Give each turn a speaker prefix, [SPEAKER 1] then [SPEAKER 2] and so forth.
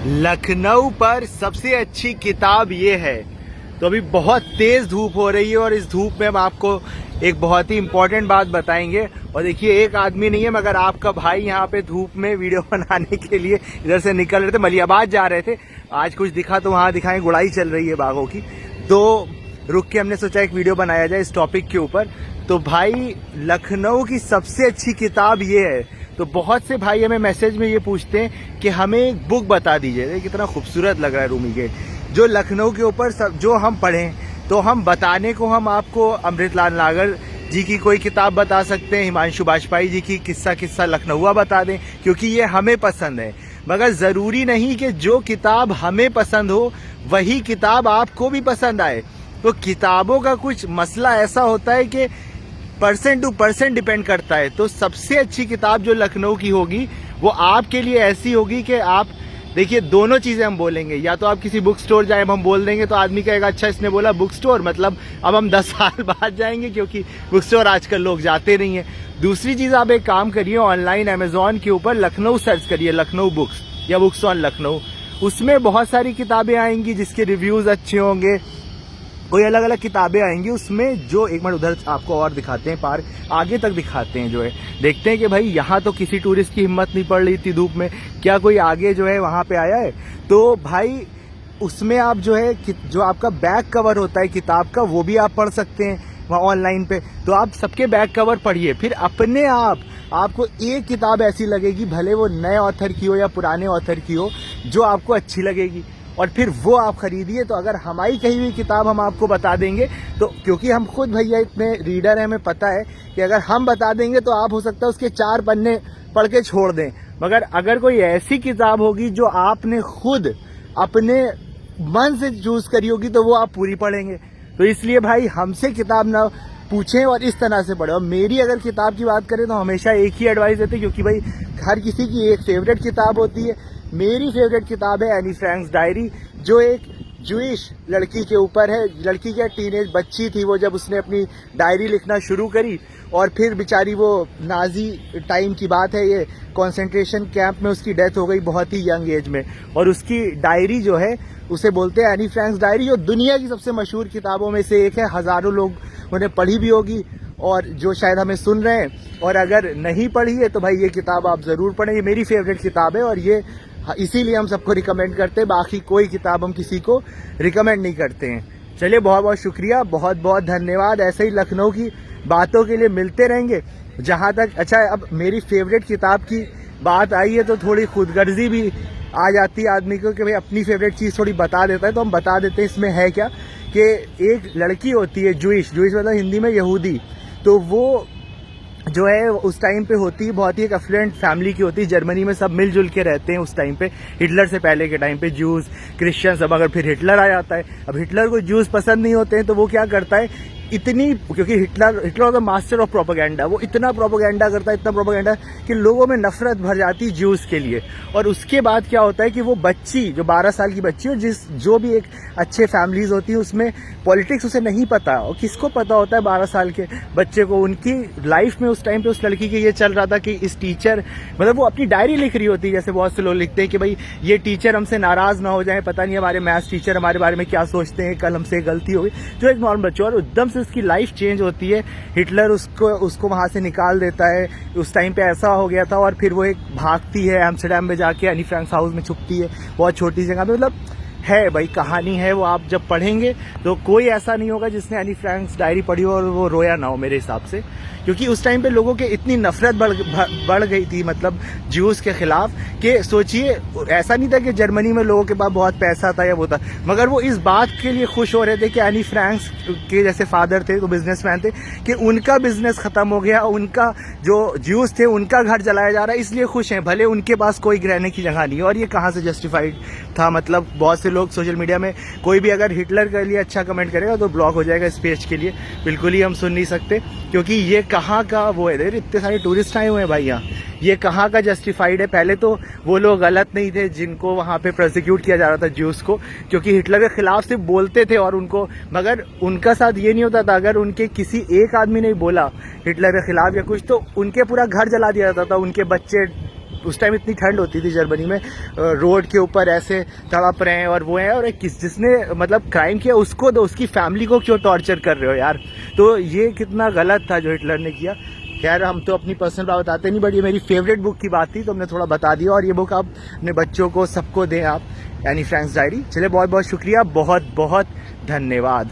[SPEAKER 1] लखनऊ पर सबसे अच्छी किताब ये है। तो अभी बहुत तेज धूप हो रही है और इस धूप में हम आपको एक बहुत ही इम्पोर्टेंट बात बताएंगे। और देखिए, एक आदमी नहीं है मगर आपका भाई यहाँ पे धूप में वीडियो बनाने के लिए इधर से निकल रहे थे, मलियाबाद जा रहे थे। आज कुछ दिखा तो वहाँ दिखाएं, गुड़ाई चल रही है बाघों की, तो रुक के हमने सोचा एक वीडियो बनाया जाए इस टॉपिक के ऊपर। तो भाई, लखनऊ की सबसे अच्छी किताब ये है। तो बहुत से भाई हमें मैसेज में ये पूछते हैं कि हमें एक बुक बता दीजिए। कितना खूबसूरत लग रहा है रूमी गेट, जो लखनऊ के ऊपर सब जो हम पढ़ें। तो हम बताने को हम आपको अमृतलाल नागर जी की कोई किताब बता सकते हैं, हिमांशु बाजपेयी जी की किस्सा लखनऊआ बता दें, क्योंकि ये हमें पसंद है। मगर ज़रूरी नहीं कि जो किताब हमें पसंद हो वही किताब आपको भी पसंद आए। तो किताबों का कुछ मसला ऐसा होता है कि % टू % डिपेंड करता है। तो सबसे अच्छी किताब जो लखनऊ की होगी वो आपके लिए ऐसी होगी कि आप देखिए, दोनों चीज़ें हम बोलेंगे। या तो आप किसी बुक स्टोर जाए, हम बोल देंगे तो आदमी कहेगा अच्छा इसने बोला बुक स्टोर, मतलब अब हम 10 साल बाद जाएंगे, क्योंकि बुक स्टोर आजकल लोग जाते नहीं हैं। दूसरी चीज़, आप एक काम करिए, ऑनलाइन अमेजोन के ऊपर लखनऊ सर्च करिए, लखनऊ बुक्स या बुक्स ऑन लखनऊ। उसमें बहुत सारी किताबें आएंगी जिसके रिव्यूज़ अच्छे होंगे, कोई अलग अलग किताबें आएंगी उसमें। जो एक मिनट उधर आपको और दिखाते हैं, पार्क आगे तक दिखाते हैं, जो है देखते हैं कि भाई यहाँ तो किसी टूरिस्ट की हिम्मत नहीं पड़ रही थी धूप में, क्या कोई आगे जो है वहाँ पे आया है। तो भाई उसमें आप जो है जो आपका बैक कवर होता है किताब का, वो भी आप पढ़ सकते हैं वहाँ ऑनलाइन पे। तो आप सबके बैक कवर पढ़िए, फिर अपने आपको एक किताब ऐसी लगेगी, भले वो नए ऑथर की हो या पुराने ऑथर की हो, जो आपको अच्छी लगेगी और फिर वो आप खरीदिए। तो अगर हमारी कही हुई किताब हम आपको बता देंगे, तो क्योंकि हम खुद भैया इतने रीडर हैं, हमें पता है कि अगर हम बता देंगे तो आप हो सकता है उसके 4 पन्ने पढ़ के छोड़ दें। मगर अगर कोई ऐसी किताब होगी जो आपने खुद अपने मन से चूज करी होगी, तो वो आप पूरी पढ़ेंगे। तो इसलिए भाई हमसे किताब ना पूछें और इस तरह से पढ़ें। और मेरी अगर किताब की बात करें तो हमेशा एक ही एडवाइस देते, क्योंकि भाई हर किसी की एक फेवरेट किताब होती है। मेरी फेवरेट किताब है एनी फ्रैंक्स डायरी, जो एक जूइश लड़की के ऊपर है। लड़की क्या, टीनेज बच्ची थी वो, जब उसने अपनी डायरी लिखना शुरू करी और फिर बेचारी वो नाजी टाइम की बात है, ये कंसंट्रेशन कैंप में उसकी डेथ हो गई बहुत ही यंग एज में। और उसकी डायरी जो है उसे बोलते हैं एनी फ्रैंक्स डायरी, जो दुनिया की सबसे मशहूर किताबों में से एक है। हज़ारों लोग उन्हें पढ़ी भी होगी, और जो शायद हमें सुन रहे हैं, और अगर नहीं पढ़ी है तो भाई ये किताब आप ज़रूर पढ़ें। ये मेरी फेवरेट किताब है और ये इसीलिए हम सबको रिकमेंड करते हैं। बाकी कोई किताब हम किसी को रिकमेंड नहीं करते हैं। चलिए, बहुत बहुत शुक्रिया, बहुत बहुत धन्यवाद। ऐसे ही लखनऊ की बातों के लिए मिलते रहेंगे। जहाँ तक अच्छा, अब मेरी फेवरेट किताब की बात आई है तो थोड़ी खुदगर्जी भी आ जाती है आदमी को कि भाई अपनी फेवरेट चीज़ थोड़ी बता देता है। तो हम बता देते हैं इसमें है क्या, कि एक लड़की होती है जूइश मतलब हिंदी में यहूदी। तो वो जो है उस टाइम पे होती है, बहुत ही एक अफ्लुएंट फैमिली की होती है। जर्मनी में सब मिलजुल के रहते हैं उस टाइम पे, हिटलर से पहले के टाइम पे, जूस क्रिश्चियन सब। अगर फिर हिटलर आ जाता है, अब हिटलर को जूस पसंद नहीं होते हैं, तो वो क्या करता है, इतनी, क्योंकि Hitler was the master of propaganda, वो इतना प्रोपेगेंडा करता है, इतना प्रोपेगेंडा कि लोगों में नफरत भर जाती है ज्यूस के लिए। और उसके बाद क्या होता है कि वो बच्ची जो 12 साल की बच्ची हो, जो भी एक अच्छे फैमिलीज होती है उसमें पॉलिटिक्स उसे नहीं पता, और किसको पता होता है 12 साल के बच्चे को। उनकी लाइफ में उस टाइम पे उस लड़की के ये चल रहा था कि इस टीचर, मतलब वो अपनी डायरी लिख रही होती है, जैसे बहुत से लोग लिखते हैं कि भाई ये टीचर हमसे नाराज ना हो जाए, पता नहीं हमारे मैथ्स टीचर हमारे बारे में क्या सोचते हैं, कल हमसे गलती हो गई, जो एक नॉर्मल बच्चा। और एकदम से उसकी लाइफ चेंज होती है। हिटलर उसको वहां से निकाल देता है, उस टाइम पे ऐसा हो गया था। और फिर वो एक भागती है एम्स्टर्डम में जाके, एनी फ्रैंक्स हाउस में छुपती है, बहुत छोटी जगह पे। मतलब है भाई, कहानी है वो, आप जब पढ़ेंगे तो कोई ऐसा नहीं होगा जिसने एनी फ्रैंक्स डायरी पढ़ी हो और वो रोया ना हो, मेरे हिसाब से। क्योंकि उस टाइम पे लोगों के इतनी नफरत बढ़ गई थी, मतलब ज्यूज के खिलाफ, कि सोचिए ऐसा नहीं था कि जर्मनी में लोगों के पास बहुत पैसा था या वो था, मगर वो इस बात के लिए खुश हो रहे थे कि एनी फ्रैंक्स के जैसे फादर थे, तो बिजनेसमैन थे, कि उनका बिजनेस खत्म हो गया, उनका जो ज्यूज थे उनका घर जलाया जा रहा है, इसलिए खुश हैं, भले उनके पास कोई रहने की जगह नहीं है। और ये कहाँ से जस्टिफाइड था, मतलब बहुत से लोग सोशल मीडिया में, कोई भी अगर हिटलर के लिए अच्छा कमेंट करेगा तो ब्लॉक हो जाएगा इस पेज के लिए। बिल्कुल ही हम सुन नहीं सकते, क्योंकि ये कहाँ का वो है। इतने सारे टूरिस्ट आए हुए हैं भाई यहाँ, ये कहाँ का जस्टिफाइड है। पहले तो वो लोग गलत नहीं थे जिनको वहाँ पे प्रोसिक्यूट किया जा रहा था ज्यूस को, क्योंकि हिटलर के खिलाफ सिर्फ बोलते थे और उनको, मगर उनका साथ ये नहीं होता था, अगर उनके किसी एक आदमी ने बोला हिटलर के खिलाफ या कुछ, तो उनके पूरा घर जला दिया जाता था, उनके बच्चे उस टाइम इतनी ठंड होती थी जर्मनी में, रोड के ऊपर ऐसे तड़प रहे हैं और वो हैं, और जिसने मतलब क्राइम किया उसको तो उसकी फैमिली को क्यों टॉर्चर कर रहे हो यार। तो ये कितना गलत था जो हिटलर ने किया। खैर हम तो अपनी पर्सनल बात बताते नहीं, बट ये मेरी फेवरेट बुक की बात थी तो हमने थोड़ा बता दिया, और ये बुक आप अपने बच्चों को सबको दें आप, एनी फ्रैंक्स डायरी। चलिए बहुत बहुत शुक्रिया, बहुत बहुत धन्यवाद।